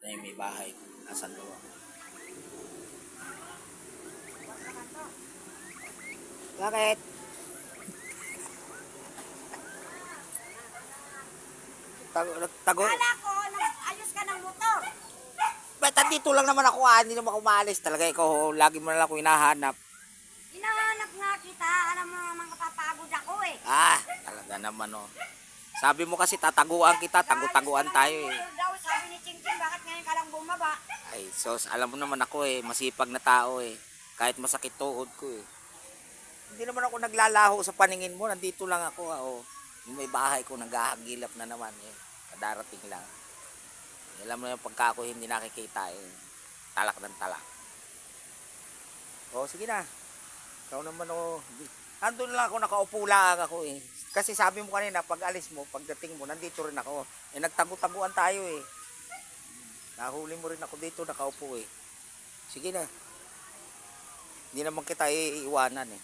na may bahay kung nasan daw ako. Bakit? Tago. Kala ko, ayos ka ng motor. Ba't dito lang naman ako, hindi naman ako maalis. Talaga ikaw, lagi mo na lang ako hinahanap. Hinahanap nga kita, alam mo naman kapapagod ako eh. Talaga naman oh. Sabi mo kasi tataguan kita, tagu-taguan tayo eh. Daw, sabi ni Ching Ching, bakit ngayon ka lang bumaba? Ay, sos, alam mo naman ako eh, masipag na tao eh. Kahit masakit tuhod ko eh. Hindi naman ako naglalaho sa paningin mo, nandito lang ako oh. Yung may bahay ko, naghahagilap na naman eh. Kadarating lang. Alam mo yung pagka ako hindi nakikita eh. Talak ng talak. Sige na. Ikaw naman oh. Nandun lang ako, nakaupo lang ako eh. Kasi sabi mo kanina, pag alis mo, pagdating mo, nandito rin ako. Eh, nagtagu-taguan tayo eh. Nahuli mo rin ako dito, nakaupo eh. Sige na. Hindi naman kita iiwanan eh.